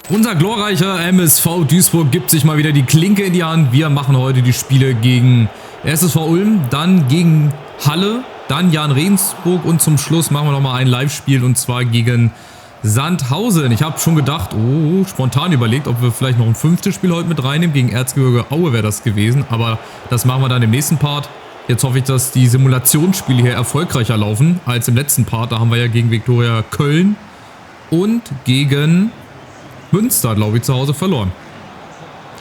Unser glorreicher MSV Duisburg gibt sich mal wieder die Klinke in die Hand. Wir machen heute die Spiele gegen SSV Ulm, dann gegen Halle, dann Jahn Regensburg und zum Schluss machen wir nochmal ein Live-Spiel und zwar gegen Sandhausen. Ich habe schon gedacht, spontan überlegt, ob wir vielleicht noch ein 5. Spiel heute mit reinnehmen. Gegen Erzgebirge Aue wäre das gewesen, aber das machen wir dann im nächsten Part. Jetzt hoffe ich, dass die Simulationsspiele hier erfolgreicher laufen als im letzten Part. Da haben wir ja gegen Viktoria Köln und gegen Münster, glaube ich, zu Hause verloren.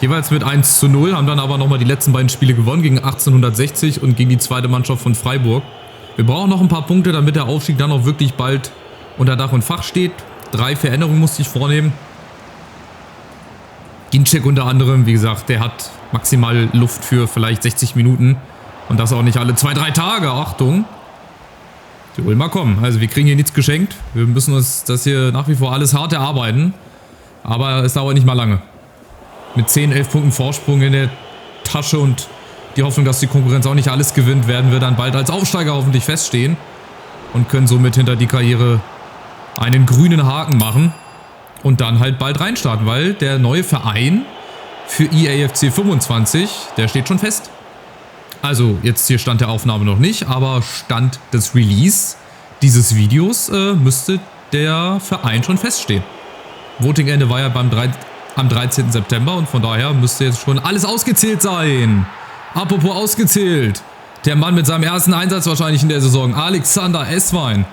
Jeweils mit 1:0, haben dann aber nochmal die letzten beiden Spiele gewonnen, gegen 1860 und gegen die zweite Mannschaft von Freiburg. Wir brauchen noch ein paar Punkte, damit der Aufstieg dann auch wirklich bald unter Dach und Fach steht. 3 Veränderungen musste ich vornehmen. Ginczek unter anderem, wie gesagt, der hat maximal Luft für vielleicht 60 Minuten. Und das auch nicht alle 2-3 Tage, Achtung. Die Ulmer kommen, also wir kriegen hier nichts geschenkt. Wir müssen uns das hier nach wie vor alles hart erarbeiten. Aber es dauert nicht mal lange. Mit 10, 11 Punkten Vorsprung in der Tasche und die Hoffnung, dass die Konkurrenz auch nicht alles gewinnt, werden wir dann bald als Aufsteiger hoffentlich feststehen. Und können somit hinter die Karriere einen grünen Haken machen. Und dann halt bald reinstarten, weil der neue Verein für IAFC 25, der steht schon fest. Also jetzt hier Stand der Aufnahme noch nicht, aber Stand des Release dieses Videos müsste der Verein schon feststehen. Votingende war ja am 13. September und von daher müsste jetzt schon alles ausgezählt sein. Apropos ausgezählt. Der Mann mit seinem ersten Einsatz wahrscheinlich in der Saison, Alexander Esswein.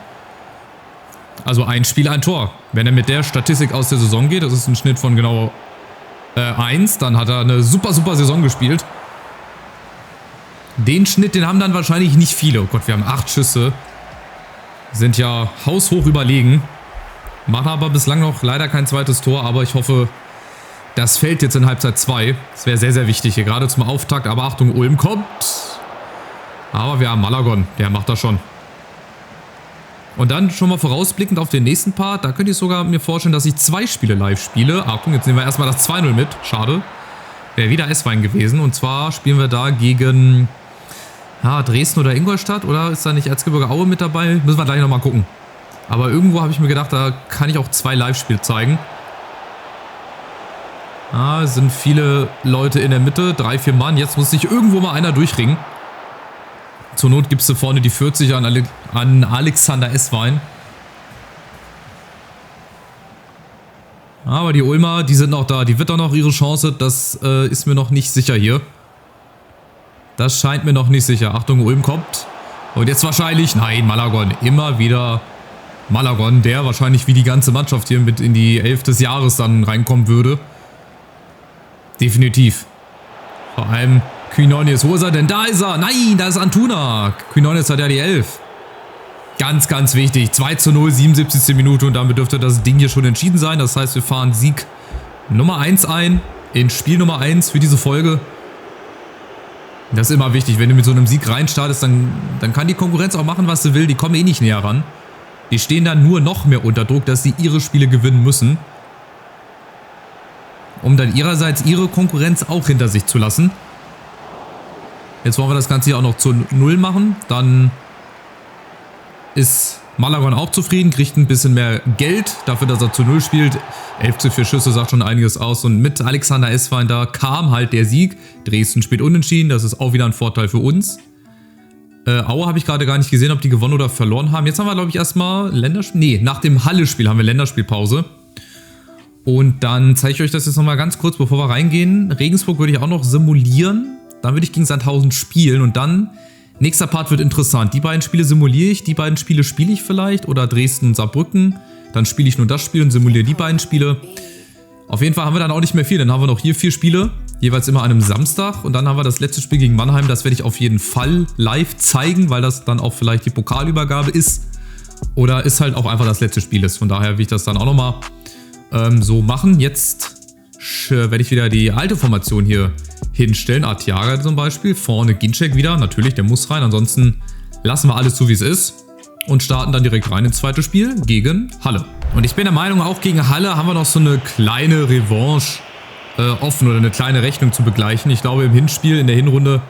Also ein Spiel, ein Tor. Wenn er mit der Statistik aus der Saison geht, das ist ein Schnitt von genau 1, dann hat er eine super Saison gespielt. Den Schnitt, den haben dann wahrscheinlich nicht viele. Oh Gott, wir haben 8 Schüsse. Sind ja haushoch überlegen. Machen aber bislang noch leider kein zweites Tor, aber ich hoffe, das fällt jetzt in Halbzeit 2. Das wäre sehr wichtig hier, gerade zum Auftakt. Aber Achtung, Ulm kommt. Aber wir haben Malagon, der macht das schon. Und dann schon mal vorausblickend auf den nächsten Part. Da könnte ich sogar mir vorstellen, dass ich 2 Spiele live spiele. Achtung, jetzt nehmen wir erstmal das 2:0 mit. Schade. Wäre wieder Esswein gewesen. Und zwar spielen wir da gegen Dresden oder Ingolstadt. Oder ist da nicht Erzgebirge Aue mit dabei? Müssen wir gleich nochmal gucken. Aber irgendwo habe ich mir gedacht, da kann ich auch 2 Live-Spiele zeigen. Es sind viele Leute in der Mitte, 3, 4 Mann. Jetzt muss sich irgendwo mal einer durchringen. Zur Not gibst du vorne die 40 an Alexander Esswein. Aber die Ulmer, die sind noch da. Die wird doch noch ihre Chance. Das ist mir noch nicht sicher hier. Das scheint mir noch nicht sicher. Achtung, Ulm kommt. Und jetzt wahrscheinlich, nein, Malagon. Immer wieder Malagon, der wahrscheinlich wie die ganze Mannschaft hier mit in die 11 des Jahres dann reinkommen würde. Definitiv. Vor allem Quinones. Wo ist er denn? Da ist er. Nein, da ist Antuna. Quinones hat ja die 11. Ganz wichtig. 2:0, 77. Minute und damit dürfte das Ding hier schon entschieden sein. Das heißt, wir fahren Sieg Nummer 1 ein. In Spiel Nummer 1 für diese Folge. Das ist immer wichtig. Wenn du mit so einem Sieg reinstartest, dann kann die Konkurrenz auch machen, was sie will. Die kommen eh nicht näher ran. Die stehen dann nur noch mehr unter Druck, dass sie ihre Spiele gewinnen müssen. Um dann ihrerseits ihre Konkurrenz auch hinter sich zu lassen. Jetzt wollen wir das Ganze hier auch noch zu 0 machen. Dann ist Malagon auch zufrieden, kriegt ein bisschen mehr Geld dafür, dass er zu 0 spielt. 11:4 Schüsse sagt schon einiges aus. Und mit Alexander Esswein da kam halt der Sieg. Dresden spielt unentschieden, das ist auch wieder ein Vorteil für uns. Aue habe ich gerade gar nicht gesehen, ob die gewonnen oder verloren haben. Jetzt haben wir, glaube ich, erstmal Länderspiel. Nee, nach dem Halle-Spiel haben wir Länderspielpause. Und dann zeige ich euch das jetzt nochmal ganz kurz, bevor wir reingehen. Regensburg würde ich auch noch simulieren. Dann würde ich gegen Sandhausen spielen und dann, nächster Part wird interessant. Die beiden Spiele simuliere ich, die beiden Spiele spiele ich vielleicht. Oder Dresden und Saarbrücken. Dann spiele ich nur das Spiel und simuliere die beiden Spiele. Auf jeden Fall haben wir dann auch nicht mehr viel. Dann haben wir noch hier 4 Spiele. Jeweils immer an einem Samstag. Und dann haben wir das letzte Spiel gegen Mannheim. Das werde ich auf jeden Fall live zeigen, weil das dann auch vielleicht die Pokalübergabe ist. Oder ist halt auch einfach das letzte Spiel ist. Von daher will ich das dann auch nochmal so machen. Jetzt werde ich wieder die alte Formation hier hinstellen. Artiaga zum Beispiel. Vorne Ginczek wieder. Natürlich, der muss rein. Ansonsten lassen wir alles so, wie es ist. Und starten dann direkt rein ins zweite Spiel gegen Halle. Und ich bin der Meinung, auch gegen Halle haben wir noch so eine kleine Revanche offen oder eine kleine Rechnung zu begleichen. Ich glaube, im Hinspiel, in der Hinrunde,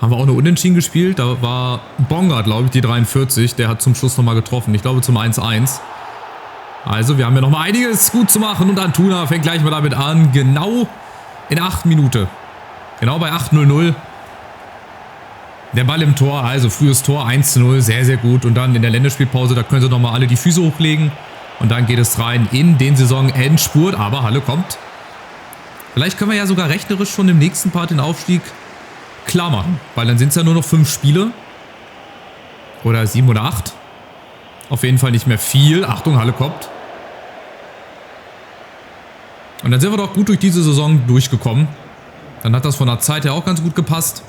haben wir auch eine Unentschieden gespielt. Da war Bongard, glaube ich, die 43. Der hat zum Schluss nochmal getroffen. Ich glaube zum 1:1. Also wir haben ja nochmal einiges gut zu machen und Antuna fängt gleich mal damit an. Genau in 8 Minuten. Genau bei 8:00. Der Ball im Tor, also frühes Tor 1:0, sehr, sehr gut. Und dann in der Länderspielpause, da können sie nochmal alle die Füße hochlegen. Und dann geht es rein in den Saisonendspurt. Aber Halle kommt. Vielleicht können wir ja sogar rechnerisch schon im nächsten Part den Aufstieg klar machen. Weil dann sind es ja nur noch 5 Spiele. Oder 7 oder 8. Auf jeden Fall nicht mehr viel. Achtung, Halle kommt. Und dann sind wir doch gut durch diese Saison durchgekommen. Dann hat das von der Zeit her auch ganz gut gepasst.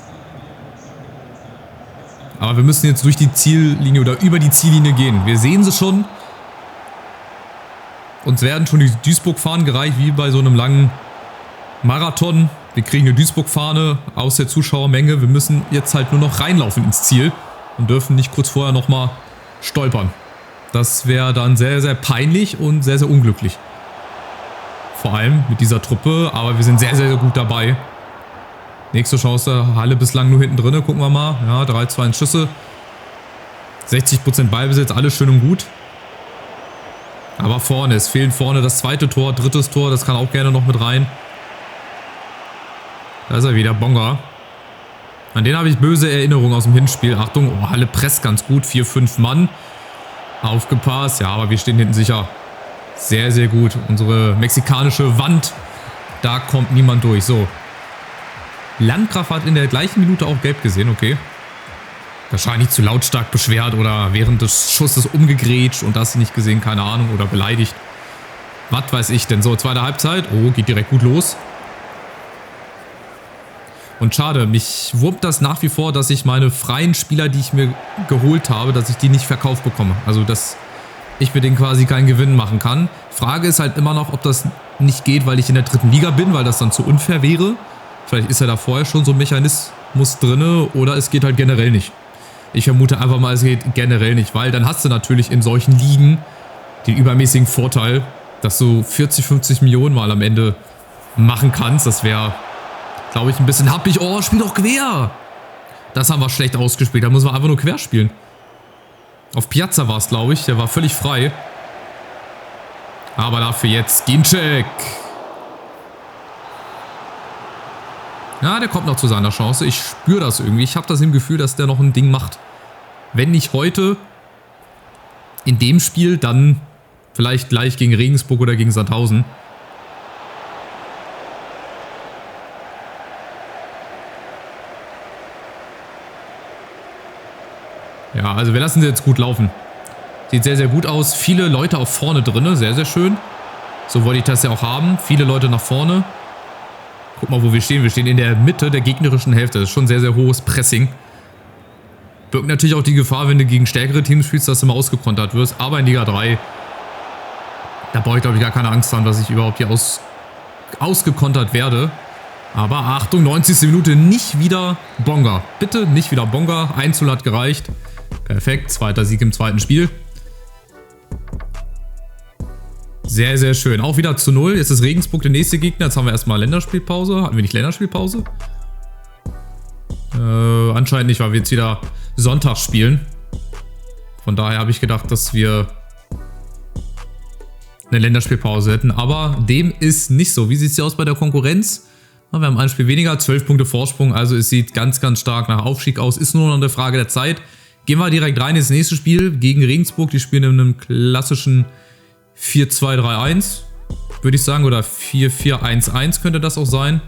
Aber wir müssen jetzt durch die Ziellinie oder über die Ziellinie gehen. Wir sehen sie schon. Uns werden schon die Duisburg-Fahnen gereicht, wie bei so einem langen Marathon. Wir kriegen eine Duisburg-Fahne aus der Zuschauermenge. Wir müssen jetzt halt nur noch reinlaufen ins Ziel und dürfen nicht kurz vorher nochmal stolpern. Das wäre dann sehr, sehr peinlich und sehr, sehr unglücklich. Vor allem mit dieser Truppe, aber wir sind sehr, sehr gut dabei. Nächste Chance, Halle bislang nur hinten drin, gucken wir mal. Ja, 3-2 Schüsse. 60% Ballbesitz, alles schön und gut. Aber vorne, es fehlen vorne das zweite Tor, drittes Tor, das kann auch gerne noch mit rein. Da ist er wieder, Bonga. An den habe ich böse Erinnerungen aus dem Hinspiel. Achtung, oh, Halle presst ganz gut, 4-5 Mann. Aufgepasst, ja, aber wir stehen hinten sicher. Sehr, sehr gut. Unsere mexikanische Wand, da kommt niemand durch. So. Landgraf hat in der gleichen Minute auch gelb gesehen, okay. Wahrscheinlich zu lautstark beschwert oder während des Schusses umgegrätscht und das nicht gesehen, keine Ahnung, oder beleidigt. Was weiß ich denn. So, zweite Halbzeit. Oh, geht direkt gut los. Und schade, mich wurmt das nach wie vor, dass ich meine freien Spieler, die ich mir geholt habe, dass ich die nicht verkauft bekomme. Also, dass ich mit denen quasi keinen Gewinn machen kann. Frage ist halt immer noch, ob das nicht geht, weil ich in der 3. Liga bin, weil das dann zu unfair wäre. Vielleicht ist ja da vorher schon so ein Mechanismus drin oder es geht halt generell nicht. Ich vermute einfach mal, es geht generell nicht, weil dann hast du natürlich in solchen Ligen den übermäßigen Vorteil, dass du 40, 50 Millionen mal am Ende machen kannst. Das wäre, glaube ich, ein bisschen happig. Oh, spiel doch quer! Das haben wir schlecht ausgespielt, da muss man einfach nur quer spielen. Auf Piazza war es, glaube ich, der war völlig frei. Aber dafür jetzt Ginczek. Ja, der kommt noch zu seiner Chance. Ich spüre das irgendwie. Ich habe das im Gefühl, dass der noch ein Ding macht. Wenn nicht heute in dem Spiel, dann vielleicht gleich gegen Regensburg oder gegen Sandhausen. Ja, also wir lassen sie jetzt gut laufen. Sieht sehr, sehr gut aus. Viele Leute auch vorne drin. Sehr, sehr schön. So wollte ich das ja auch haben. Viele Leute nach vorne. Guck mal, wo wir stehen. Wir stehen in der Mitte der gegnerischen Hälfte. Das ist schon sehr, sehr hohes Pressing. Birgt natürlich auch die Gefahr, wenn du gegen stärkere Teams spielst, dass du mal ausgekontert wirst. Aber in Liga 3, da brauche ich, glaube ich, gar keine Angst haben, dass ich überhaupt hier ausgekontert werde. Aber Achtung, 90. Minute, nicht wieder Bonga. Bitte nicht wieder Bonga. 1:0 hat gereicht. Perfekt, zweiter Sieg im zweiten Spiel. Sehr, sehr schön. Auch wieder zu 0. Jetzt ist Regensburg der nächste Gegner. Jetzt haben wir erstmal Länderspielpause. Hatten wir nicht Länderspielpause? Anscheinend nicht, weil wir jetzt wieder Sonntag spielen. Von daher habe ich gedacht, dass wir eine Länderspielpause hätten. Aber dem ist nicht so. Wie sieht es hier aus bei der Konkurrenz? Wir haben ein Spiel weniger, 12 Punkte Vorsprung. Also es sieht ganz, ganz stark nach Aufstieg aus. Ist nur noch eine Frage der Zeit. Gehen wir direkt rein ins nächste Spiel gegen Regensburg. Die spielen in einem klassischen 4-2-3-1, würde ich sagen. Oder 4-4-1-1 könnte das auch sein.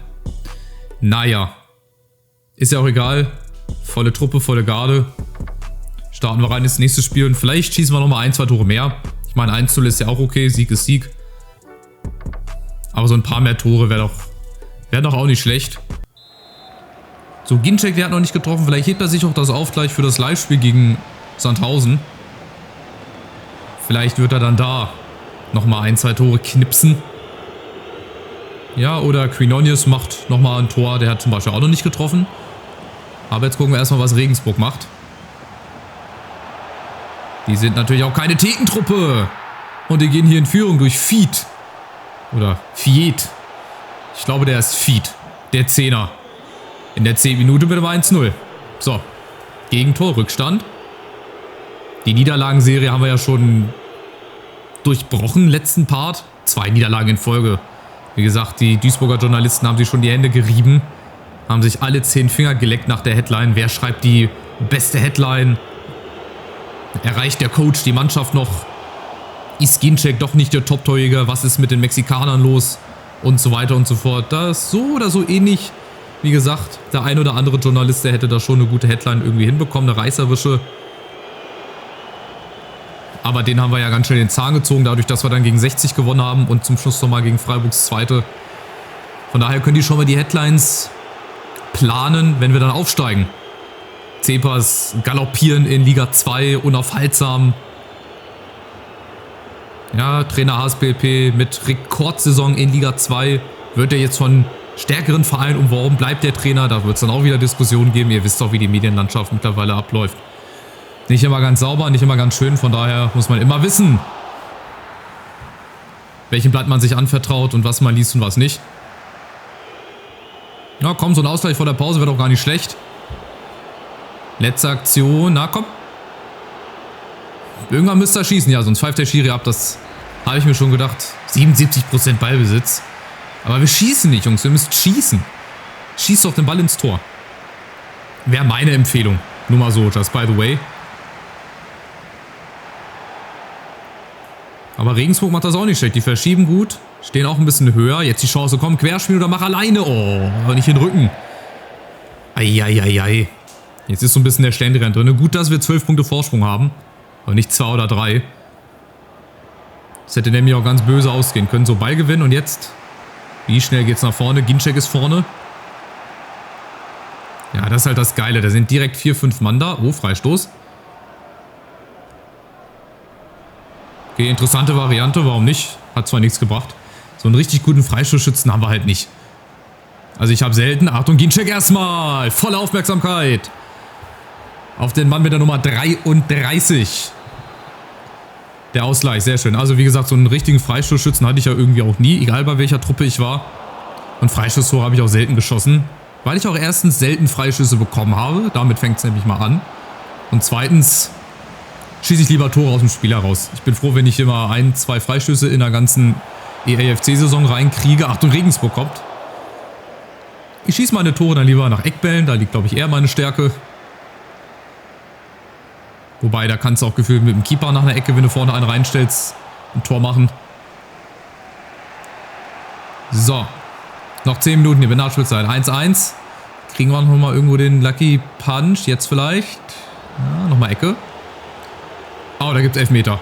Naja. Ist ja auch egal. Volle Truppe, volle Garde. Starten wir rein ins nächste Spiel. Und vielleicht schießen wir nochmal 1, 2 Tore mehr. Ich meine, 1:0 ist ja auch okay. Sieg ist Sieg. Aber so ein paar mehr Tore wäre doch auch nicht schlecht. So, Ginczek, der hat noch nicht getroffen. Vielleicht hebt er sich auch das auf gleich für das Live-Spiel gegen Sandhausen. Vielleicht wird er dann da nochmal 1, 2 Tore knipsen. Ja, oder Quinonius macht nochmal ein Tor. Der hat zum Beispiel auch noch nicht getroffen. Aber jetzt gucken wir erstmal, was Regensburg macht. Die sind natürlich auch keine Thekentruppe. Und die gehen hier in Führung durch Fied. Oder Fied. Ich glaube, der ist Fied. Der 10er. In der 10. Minute mit dem 1:0. So. Gegentor, Rückstand. Die Niederlagenserie haben wir ja schon durchbrochen, letzten Part. 2 Niederlagen in Folge. Wie gesagt, die Duisburger Journalisten haben sich schon die Hände gerieben. Haben sich alle 10 Finger geleckt nach der Headline. Wer schreibt die beste Headline? Erreicht der Coach die Mannschaft noch? Ist Ginczek doch nicht der Top-Torjäger? Was ist mit den Mexikanern los? Und so weiter und so fort. Das ist so oder so ähnlich. Wie gesagt, der ein oder andere Journalist, der hätte da schon eine gute Headline irgendwie hinbekommen. Eine reißerische. Aber den haben wir ja ganz schnell den Zahn gezogen, dadurch, dass wir dann gegen 60 gewonnen haben und zum Schluss nochmal gegen Freiburgs Zweite. Von daher können die schon mal die Headlines planen, wenn wir dann aufsteigen. Zepas galoppieren in Liga 2, unaufhaltsam. Ja, Trainer HSPLP mit Rekordsaison in Liga 2. Wird er jetzt von stärkeren Vereinen umworben? Bleibt der Trainer? Da wird es dann auch wieder Diskussionen geben. Ihr wisst doch, wie die Medienlandschaft mittlerweile abläuft. Nicht immer ganz sauber, nicht immer ganz schön. Von daher muss man immer wissen, welchem Blatt man sich anvertraut und was man liest und was nicht. Na komm, so ein Ausgleich vor der Pause wäre doch gar nicht schlecht. Letzte Aktion. Na komm. Irgendwann müsst ihr schießen. Ja, sonst pfeift der Schiri ab. Das habe ich mir schon gedacht. 77% Ballbesitz. Aber wir schießen nicht, Jungs. Wir müssen schießen. Schießt doch den Ball ins Tor. Wäre meine Empfehlung. Nur mal so, just by the way. Aber Regensburg macht das auch nicht schlecht. Die verschieben gut. Stehen auch ein bisschen höher. Jetzt die Chance. Komm, Querspiel oder mach alleine. Oh, aber nicht in den Rücken. Eieieiei. Jetzt ist so ein bisschen der Schlendrian drin. Gut, dass wir 12 Punkte Vorsprung haben. Aber nicht 2 oder 3. Das hätte nämlich auch ganz böse ausgehen können. So, Ball gewinnen und jetzt... Wie schnell geht's nach vorne? Ginczek ist vorne. Ja, das ist halt das Geile. Da sind direkt 4, 5 Mann da. Oh, Freistoß. Okay, interessante Variante. Warum nicht? Hat zwar nichts gebracht. So einen richtig guten Freistoßschützen haben wir halt nicht. Also ich habe selten... Achtung, Ginczek erstmal. Volle Aufmerksamkeit. Auf den Mann mit der Nummer 33. Der Ausgleich, sehr schön. Also wie gesagt, so einen richtigen Freistoßschützen hatte ich ja irgendwie auch nie. Egal bei welcher Truppe ich war. Und Freistoßtore habe ich auch selten geschossen. Weil ich auch erstens selten Freischüsse bekommen habe. Damit fängt es nämlich mal an. Und zweitens schieße ich lieber Tore aus dem Spiel heraus. Ich bin froh, wenn ich immer 1, 2 Freistöße in der ganzen EAFC-Saison reinkriege. Achtung, Regensburg kommt. Ich schieße meine Tore dann lieber nach Eckbällen. Da liegt, glaube ich, eher meine Stärke. Wobei, da kannst du auch gefühlt mit dem Keeper nach einer Ecke, wenn du vorne einen reinstellst, ein Tor machen. So. Noch 10 Minuten hier, Nachspielzeit. 1-1. Kriegen wir nochmal irgendwo den Lucky Punch. Jetzt vielleicht. Ja, nochmal Ecke. Oh, da gibt es Elfmeter.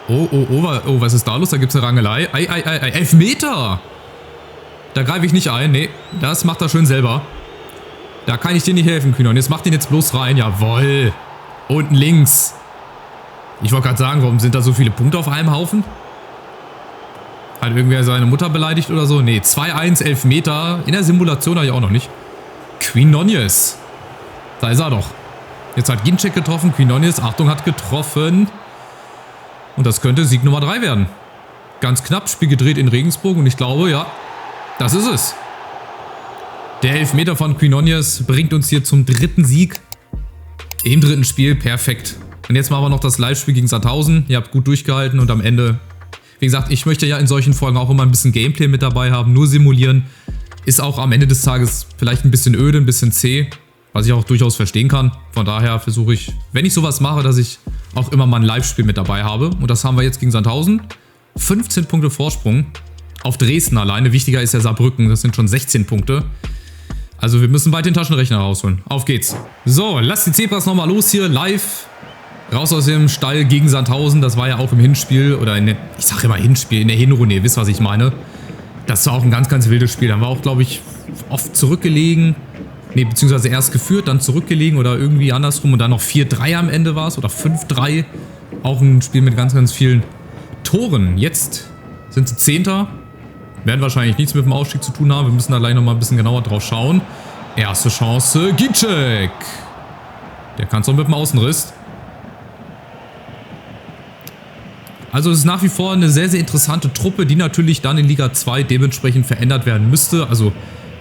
Oh, was ist da los? Da gibt es eine Rangelei. Ei. Elfmeter! Da greife ich nicht ein. Nee, das macht er schön selber. Da kann ich dir nicht helfen, Kühner. Und jetzt macht ihn jetzt bloß rein. Jawohl. Unten links. Ich wollte gerade sagen, warum sind da so viele Punkte auf einem Haufen? Hat irgendwer seine Mutter beleidigt oder so? Nee, 2-1, Elfmeter. In der Simulation habe ich auch noch nicht. Quinones. Da ist er doch. Jetzt hat Ginczek getroffen. Quinones, Achtung, hat getroffen. Und das könnte Sieg Nummer 3 werden. Ganz knapp, Spiel gedreht in Regensburg. Und ich glaube, ja, das ist es. Der Elfmeter von Quinones bringt uns hier zum 3. Sieg. Im 3. Spiel, perfekt. Und jetzt machen wir noch das Live-Spiel gegen Sandhausen. Ihr habt gut durchgehalten und am Ende... Wie gesagt, ich möchte ja in solchen Folgen auch immer ein bisschen Gameplay mit dabei haben. Nur simulieren ist auch am Ende des Tages vielleicht ein bisschen öde, ein bisschen zäh. Was ich auch durchaus verstehen kann. Von daher versuche ich, wenn ich sowas mache, dass ich auch immer mal ein Live-Spiel mit dabei habe. Und das haben wir jetzt gegen Sandhausen. 15 Punkte Vorsprung auf Dresden alleine. Wichtiger ist ja Saarbrücken, das sind schon 16 Punkte. Also wir müssen bald den Taschenrechner rausholen. Auf geht's. So, lasst die Zebras nochmal los hier, live. Raus aus dem Stall gegen Sandhausen. Das war ja auch im Hinspiel, oder in der, ich sag immer Hinspiel, in der Hinrunde, ihr wisst, was ich meine. Das war auch ein ganz, ganz wildes Spiel. Da haben wir auch, glaube ich, oft zurückgelegen. Ne, beziehungsweise erst geführt, dann zurückgelegen oder irgendwie andersrum. Und dann noch 4-3 am Ende war es, oder 5-3. Auch ein Spiel mit ganz, ganz vielen Toren. Jetzt sind sie 10. Werden wahrscheinlich nichts mit dem Ausstieg zu tun haben. Wir müssen da gleich nochmal ein bisschen genauer drauf schauen. Erste Chance, Ginczek. Der kann es doch mit dem Außenriss. Also es ist nach wie vor eine sehr, sehr interessante Truppe, die natürlich dann in Liga 2 dementsprechend verändert werden müsste. Also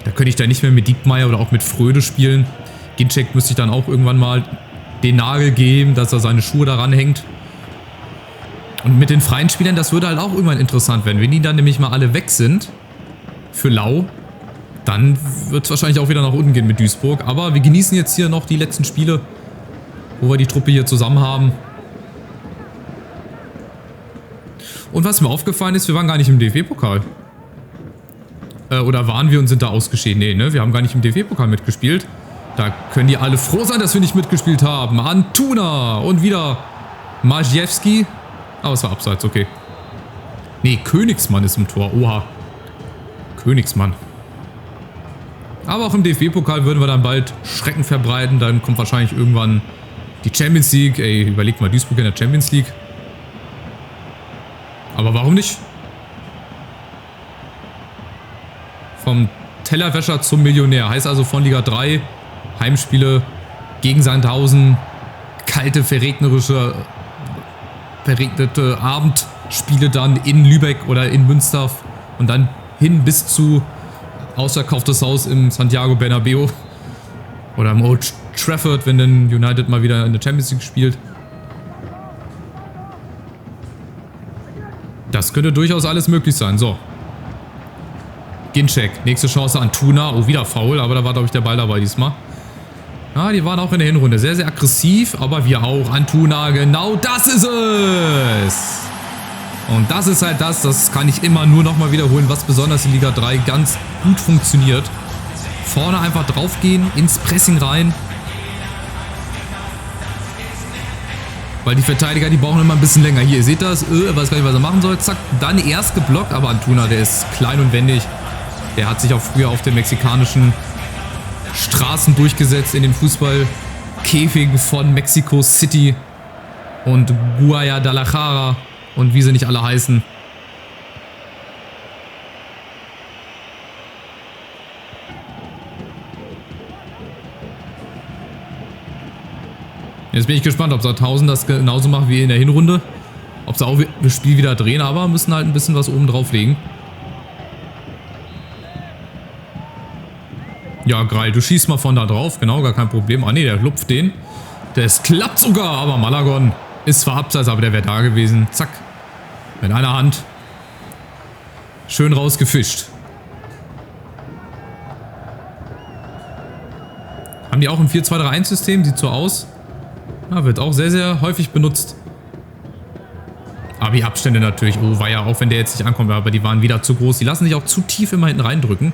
da könnte ich da nicht mehr mit Diekmeyer oder auch mit Fröde spielen. Ginczek müsste ich dann auch irgendwann mal den Nagel geben, dass er seine Schuhe daran hängt. Und mit den freien Spielern, das würde halt auch irgendwann interessant werden. Wenn die dann nämlich mal alle weg sind, für Lau, dann wird es wahrscheinlich auch wieder nach unten gehen mit Duisburg. Aber wir genießen jetzt hier noch die letzten Spiele, wo wir die Truppe hier zusammen haben. Und was mir aufgefallen ist, wir waren gar nicht im DFB-Pokal. Oder waren wir und sind da ausgeschieden? Nee, ne? Wir haben gar nicht im DFB-Pokal mitgespielt. Da können die alle froh sein, dass wir nicht mitgespielt haben. Antuna und wieder Majewski. Aber es war abseits, okay. Nee, Königsmann ist im Tor. Oha. Königsmann. Aber auch im DFB-Pokal würden wir dann bald Schrecken verbreiten. Dann kommt wahrscheinlich irgendwann die Champions League. Ey, überlegt mal, Duisburg in der Champions League. Aber warum nicht? Vom Tellerwäscher zum Millionär. Heißt also von Liga 3 Heimspiele gegen Sandhausen. Kalte, verregnete Abendspiele dann in Lübeck oder in Münster. Und dann hin bis zu ausverkauftes Haus im Santiago Bernabéu. Oder im Old Trafford, wenn dann United mal wieder in der Champions League spielt. Das könnte durchaus alles möglich sein. So. Ginczek. Nächste Chance Antuna. Oh, wieder faul, aber da war, glaube ich, der Ball dabei diesmal. Ja, die waren auch in der Hinrunde sehr, sehr aggressiv, aber wir auch. Antuna, genau das ist es! Und das ist halt das kann ich immer nur nochmal wiederholen, was besonders in Liga 3 ganz gut funktioniert. Vorne einfach draufgehen, ins Pressing rein. Weil die Verteidiger, die brauchen immer ein bisschen länger. Hier, ihr seht das, weiß gar nicht, was er machen soll. Zack, dann erst geblockt, aber Antuna, der ist klein und wendig. Der hat sich auch früher auf den mexikanischen Straßen durchgesetzt, in den Fußballkäfigen von Mexico City und Guadalajara und wie sie nicht alle heißen. Jetzt bin ich gespannt, ob Sandhausen das genauso macht wie in der Hinrunde. Ob sie auch das Spiel wieder drehen, aber müssen halt ein bisschen was oben drauf legen. Ja, Greil, du schießt mal von da drauf. Genau, gar kein Problem. Ah ne, der lupft den. Das klappt sogar, aber Malagon ist zwar abseits, aber der wäre da gewesen. Zack. Mit einer Hand. Schön rausgefischt. Haben die auch ein 4-2-3-1-System? Sieht so aus. Ja, wird auch sehr, sehr häufig benutzt. Aber die Abstände natürlich. Oh, war ja auch, wenn der jetzt nicht ankommt, aber die waren wieder zu groß. Die lassen sich auch zu tief immer hinten reindrücken.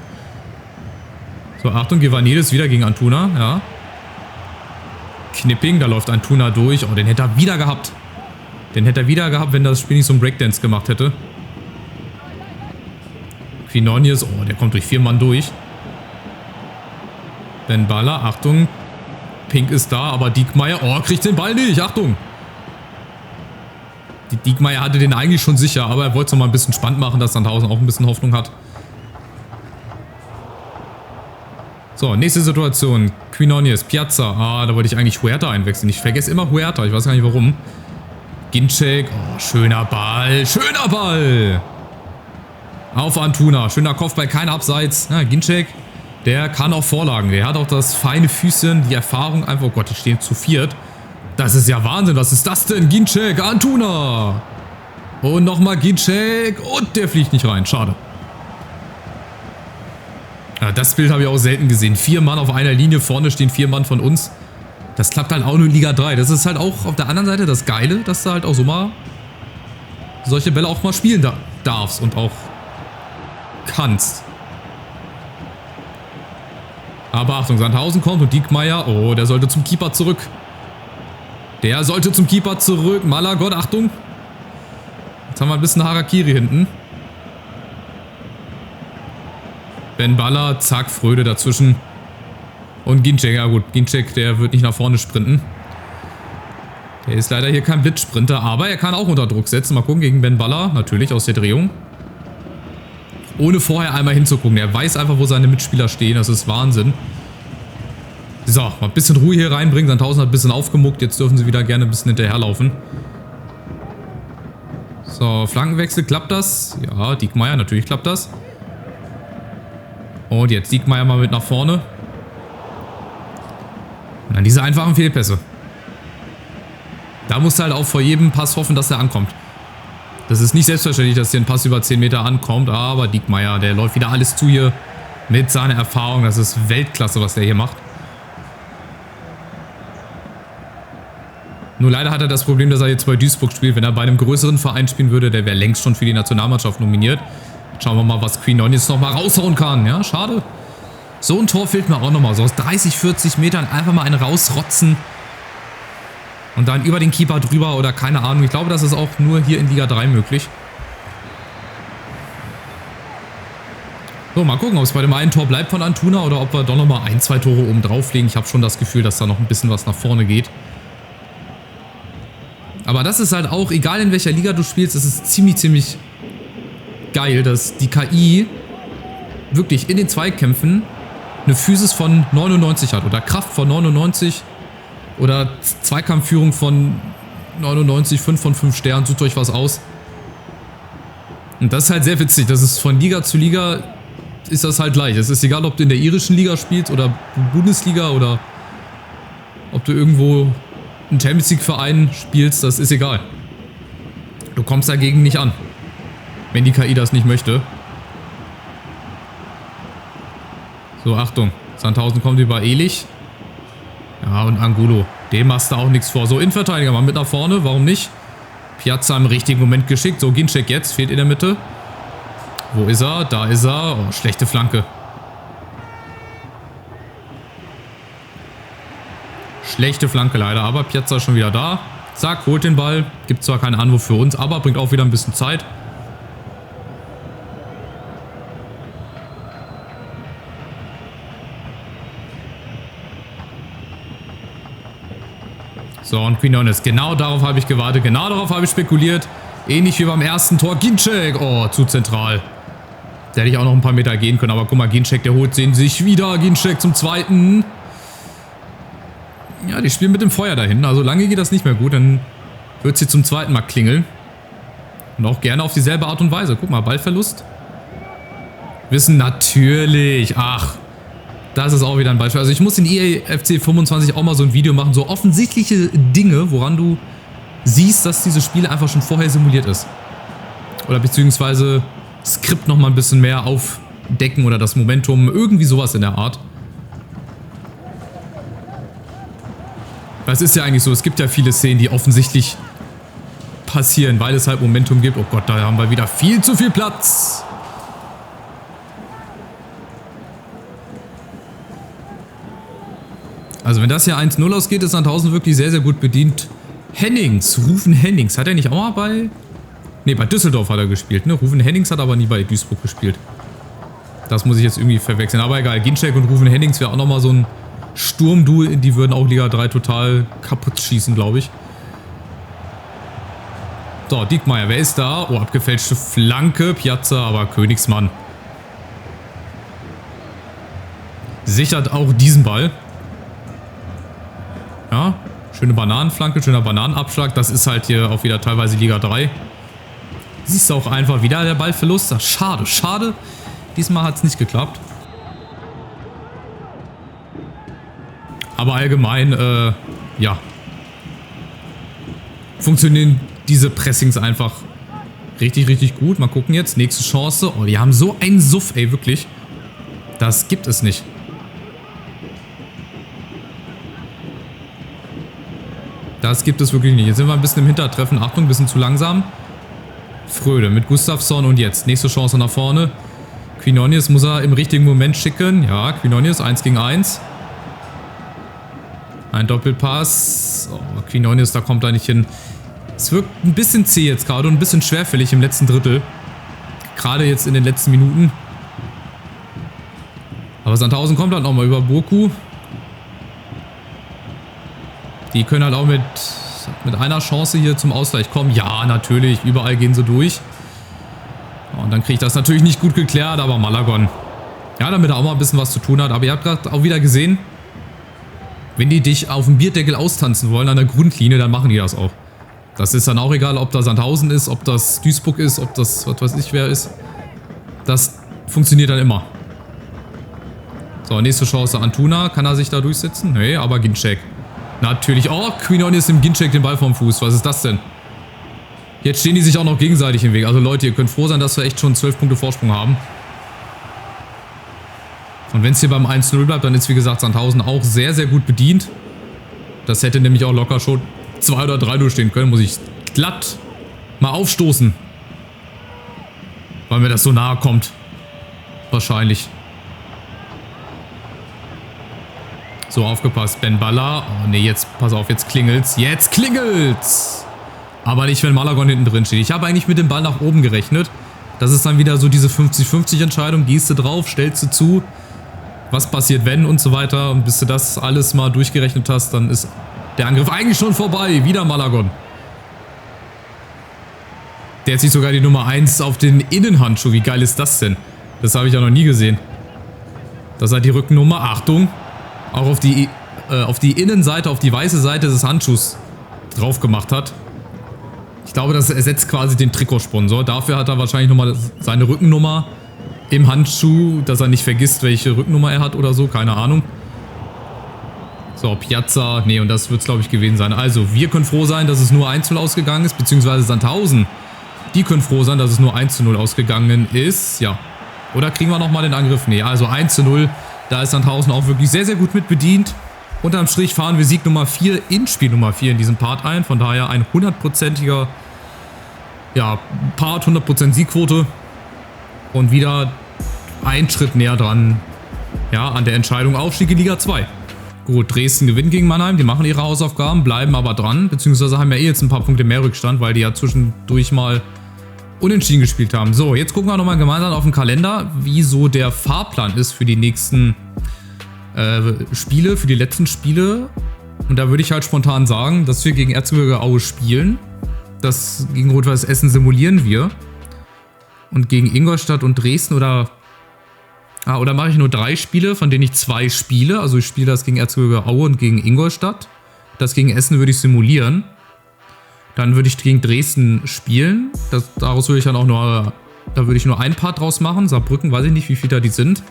So, Achtung, Givanidis wieder gegen Antuna, ja. Knipping, da läuft Antuna durch. Oh, den hätte er wieder gehabt. Den hätte er wieder gehabt, wenn das Spiel nicht so einen Breakdance gemacht hätte. Quinonius, oh, der kommt durch 4 Mann durch. Ben Balla, Achtung. Pink ist da, aber Diekmeyer, oh, kriegt den Ball nicht, Achtung. Die Diekmeyer hatte den eigentlich schon sicher, aber er wollte es noch mal ein bisschen spannend machen, dass Sandhausen auch ein bisschen Hoffnung hat. So, nächste Situation. Quinonius, Piazza. Ah, da wollte ich eigentlich Huerta einwechseln. Ich vergesse immer Huerta, ich weiß gar nicht warum. Ginczek, oh, schöner Ball, schöner Ball. Auf Antuna, schöner Kopfball, kein Abseits. Ja, Ginczek, der kann auch Vorlagen. Der hat auch das feine Füßchen, die Erfahrung einfach. Oh Gott, die stehen zu viert. Das ist ja Wahnsinn, was ist das denn? Ginczek, Antuna. Und nochmal Ginczek und der fliegt nicht rein, schade. Ja, das Bild habe ich auch selten gesehen. 4 Mann auf einer Linie, vorne stehen 4 Mann von uns. Das klappt halt auch nur in Liga 3. Das ist halt auch auf der anderen Seite das Geile, dass du halt auch so mal solche Bälle auch mal spielen darfst und auch kannst. Aber Achtung, Sandhausen kommt und Diekmeyer, oh, der sollte zum Keeper zurück. Der sollte zum Keeper zurück. Malagon, Achtung. Jetzt haben wir ein bisschen Harakiri hinten. Ben Balla, zack, Fröde dazwischen. Und Ginczek, ja gut, Ginczek, der wird nicht nach vorne sprinten. Der ist leider hier kein Blitzsprinter, aber er kann auch unter Druck setzen. Mal gucken gegen Ben Balla, natürlich aus der Drehung. Ohne vorher einmal hinzugucken. Er weiß einfach, wo seine Mitspieler stehen, das ist Wahnsinn. So, mal ein bisschen Ruhe hier reinbringen. Sandhausen hat ein bisschen aufgemuckt, jetzt dürfen sie wieder gerne ein bisschen hinterherlaufen. So, Flankenwechsel, klappt das? Ja, Diekmeyer, natürlich klappt das. Und jetzt Diekmeyer mal mit nach vorne. Und dann diese einfachen Fehlpässe. Da musst du halt auch vor jedem Pass hoffen, dass er ankommt. Das ist nicht selbstverständlich, dass hier ein Pass über 10 Meter ankommt, aber Diekmeyer, der läuft wieder alles zu hier mit seiner Erfahrung. Das ist Weltklasse, was der hier macht. Nur leider hat er das Problem, dass er jetzt bei Duisburg spielt. Wenn er bei einem größeren Verein spielen würde, der wäre längst schon für die Nationalmannschaft nominiert. Jetzt schauen wir mal, was Quinones nochmal raushauen kann. Ja, schade. So ein Tor fehlt mir auch nochmal. So aus 30, 40 Metern einfach mal einen rausrotzen. Und dann über den Keeper drüber oder keine Ahnung. Ich glaube, das ist auch nur hier in Liga 3 möglich. So, mal gucken, ob es bei dem einen Tor bleibt von Antuna oder ob wir doch nochmal 1, 2 Tore oben drauflegen. Ich habe schon das Gefühl, dass da noch ein bisschen was nach vorne geht. Aber das ist halt auch, egal in welcher Liga du spielst, es ist ziemlich geil, dass die KI wirklich in den Zweikämpfen eine Physis von 99 hat oder Kraft von 99 oder Zweikampfführung von 99, 5 von 5 Sternen, sucht euch was aus. Und das ist halt sehr witzig, das ist von Liga zu Liga ist das halt gleich. Es ist egal, ob du in der irischen Liga spielst oder Bundesliga oder ob du irgendwo einen Champions League Verein spielst, das ist egal. Du kommst dagegen nicht an, wenn die KI das nicht möchte. So, Achtung. Sandhausen kommt über Elich. Ja, und Angulo. Dem machst du auch nichts vor. So, Innenverteidiger mal mit nach vorne. Warum nicht? Piazza im richtigen Moment geschickt. So, Ginczek jetzt. Fehlt in der Mitte. Wo ist er? Da ist er. Oh, schlechte Flanke. Schlechte Flanke leider, aber Piazza ist schon wieder da. Zack, holt den Ball. Gibt zwar keinen Anwurf für uns, aber bringt auch wieder ein bisschen Zeit. So, und Quinones. Genau darauf habe ich gewartet. Genau darauf habe ich spekuliert. Ähnlich wie beim ersten Tor. Ginczek. Oh, zu zentral. Da hätte ich auch noch ein paar Meter gehen können. Aber guck mal, Ginczek, der holt den sich wieder. Ginczek zum zweiten. Ja, die spielen mit dem Feuer dahin. Also lange geht das nicht mehr gut. Dann wird sie zum zweiten Mal klingeln. Und auch gerne auf dieselbe Art und Weise. Guck mal, Ballverlust. Wissen natürlich. Ach, das ist auch wieder ein Beispiel. Also ich muss in EA FC 25 auch mal so ein Video machen. So offensichtliche Dinge, woran du siehst, dass dieses Spiel einfach schon vorher simuliert ist. Oder beziehungsweise Skript nochmal ein bisschen mehr aufdecken oder das Momentum. Irgendwie sowas in der Art. Das ist ja eigentlich so, es gibt ja viele Szenen, die offensichtlich passieren, weil es halt Momentum gibt. Oh Gott, da haben wir wieder viel zu viel Platz. Also wenn das hier 1-0 ausgeht, ist Sandhausen wirklich sehr, sehr gut bedient. Hennings, Rufen Hennings, hat er nicht auch mal bei... Ne, bei Düsseldorf hat er gespielt, ne? Rufen Hennings hat aber nie bei Duisburg gespielt. Das muss ich jetzt irgendwie verwechseln, aber egal. Ginczek und Rufen Hennings wäre auch nochmal so ein Sturmduel, die würden auch Liga 3 total kaputt schießen, glaube ich. So, Diekmeyer, wer ist da? Oh, abgefälschte Flanke, Piazza, aber Königsmann. Sichert auch diesen Ball. Ja, schöne Bananenflanke, schöner Bananenabschlag. Das ist halt hier auch wieder teilweise Liga 3. Siehst du auch einfach wieder der Ballverlust. Ach, schade, schade. Diesmal hat es nicht geklappt. Aber allgemein, ja, funktionieren diese Pressings einfach richtig, richtig gut. Mal gucken jetzt, nächste Chance. Oh, die haben so einen Suff, ey, wirklich. Das gibt es nicht. Das gibt es wirklich nicht. Jetzt sind wir ein bisschen im Hintertreffen. Achtung, ein bisschen zu langsam. Fröde mit Gustafsson und jetzt nächste Chance nach vorne. Quinones muss er im richtigen Moment schicken. Ja, Quinones 1 gegen 1. Ein Doppelpass. Oh, Quinones, da kommt er nicht hin. Es wirkt ein bisschen zäh jetzt gerade und ein bisschen schwerfällig im letzten Drittel. Gerade jetzt in den letzten Minuten. Aber Sandhausen kommt halt nochmal über Burku. Die können halt auch mit einer Chance hier zum Ausgleich kommen. Ja, natürlich. Überall gehen sie durch. Und dann kriege ich das natürlich nicht gut geklärt, aber Malagon. Ja, damit er auch mal ein bisschen was zu tun hat. Aber ihr habt gerade auch wieder gesehen, wenn die dich auf dem Bierdeckel austanzen wollen an der Grundlinie, dann machen die das auch. Das ist dann auch egal, ob da Sandhausen ist, ob das Duisburg ist, ob das was weiß ich wer ist. Das funktioniert dann immer. So, nächste Chance. Antuna. Kann er sich da durchsetzen? Nee, aber Ginczek. Natürlich. Oh, Quinones nimmt Ginczek den Ball vom Fuß. Was ist das denn? Jetzt stehen die sich auch noch gegenseitig im Weg. Also Leute, ihr könnt froh sein, dass wir echt schon 12 Punkte Vorsprung haben. Und wenn es hier beim 1-0 bleibt, dann ist wie gesagt Sandhausen auch sehr, sehr gut bedient. Das hätte nämlich auch locker schon 2 oder 3-0 stehen können. Muss ich glatt mal aufstoßen. Weil mir das so nahe kommt. Wahrscheinlich. So, aufgepasst. Ben Balla. Oh ne, jetzt, pass auf, jetzt klingelt's. Jetzt klingelt's! Aber nicht, wenn Malagon hinten drin steht. Ich habe eigentlich mit dem Ball nach oben gerechnet. Das ist dann wieder so diese 50-50 Entscheidung. Gehst du drauf, stellst du zu. Was passiert, wenn und so weiter. Und bis du das alles mal durchgerechnet hast, dann ist der Angriff eigentlich schon vorbei. Wieder Malagon. Der hat sich sogar die Nummer 1 auf den Innenhandschuh. Wie geil ist das denn? Das habe ich ja noch nie gesehen. Das hat die Rückennummer. Achtung. Auch auf die Innenseite, auf die weiße Seite des Handschuhs drauf gemacht hat. Ich glaube, das ersetzt quasi den Trikotsponsor. Dafür hat er wahrscheinlich nochmal seine Rückennummer im Handschuh, dass er nicht vergisst, welche Rückennummer er hat oder so. Keine Ahnung. So, Piazza. Nee, und das wird es, glaube ich, gewesen sein. Also, wir können froh sein, dass es nur 1-0 ausgegangen ist, beziehungsweise Sandhausen. Die können froh sein, dass es nur 1-0 ausgegangen ist. Ja. Oder kriegen wir nochmal den Angriff? Nee, also 1-0. Da ist Sandhausen auch wirklich sehr, sehr gut mit bedient. Unterm Strich fahren wir Sieg Nummer 4 in Spiel Nummer 4 in diesem Part ein. Von daher ein 100%iger Part, 100% Siegquote. Und wieder ein Schritt näher dran, ja, an der Entscheidung Aufstieg in Liga 2. Gut, Dresden gewinnt gegen Mannheim, die machen ihre Hausaufgaben, bleiben aber dran, beziehungsweise haben ja jetzt ein paar Punkte mehr Rückstand, weil die ja zwischendurch mal unentschieden gespielt haben. So, jetzt gucken wir nochmal gemeinsam auf den Kalender, wie so der Fahrplan ist für die nächsten Spiele, für die letzten Spiele. Und da würde ich halt spontan sagen, dass wir gegen Erzgebirge Aue spielen. Das gegen Rot-Weiß Essen simulieren wir. Und gegen Ingolstadt und Dresden oder mache ich nur 3 Spiele, von denen ich 2 spiele. Also ich spiele das gegen Erzgebirge Aue und gegen Ingolstadt. Das gegen Essen würde ich simulieren. Dann würde ich gegen Dresden spielen. Daraus würde ich dann auch nur, da würde ich nur ein Part draus machen. Saarbrücken, weiß ich nicht, wie viele da die sind.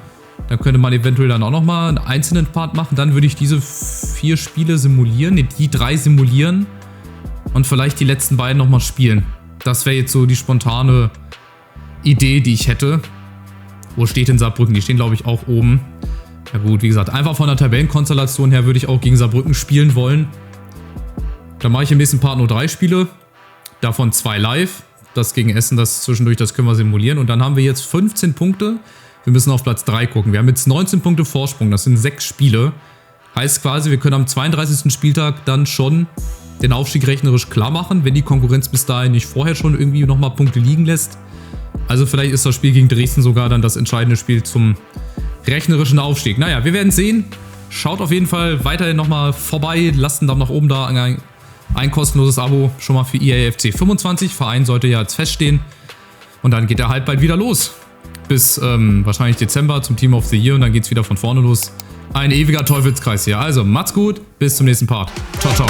Dann könnte man eventuell dann auch nochmal einen einzelnen Part machen. Dann würde ich diese 4 Spiele simulieren, ne, die 3 simulieren und vielleicht die letzten beiden nochmal spielen. Das wäre jetzt so die spontane Idee, die ich hätte. Wo steht denn Saarbrücken? Die stehen, glaube ich, auch oben. Ja gut, wie gesagt, einfach von der Tabellenkonstellation her würde ich auch gegen Saarbrücken spielen wollen. Dann mache ich im nächsten Part nur 3 Spiele. Davon 2 live. Das gegen Essen, das zwischendurch, das können wir simulieren. Und dann haben wir jetzt 15 Punkte. Wir müssen auf Platz 3 gucken. Wir haben jetzt 19 Punkte Vorsprung. Das sind 6 Spiele. Heißt quasi, wir können am 32. Spieltag dann schon den Aufstieg rechnerisch klar machen, wenn die Konkurrenz bis dahin nicht vorher schon irgendwie nochmal Punkte liegen lässt. Also vielleicht ist das Spiel gegen Dresden sogar dann das entscheidende Spiel zum rechnerischen Aufstieg. Naja, wir werden sehen. Schaut auf jeden Fall weiterhin nochmal vorbei. Lasst einen Daumen nach oben da. Ein kostenloses Abo schon mal für IAFC 25. Verein sollte ja jetzt feststehen. Und dann geht er halt bald wieder los. Bis wahrscheinlich Dezember zum Team of the Year. Und dann geht es wieder von vorne los. Ein ewiger Teufelskreis hier. Also macht's gut. Bis zum nächsten Part. Ciao, ciao.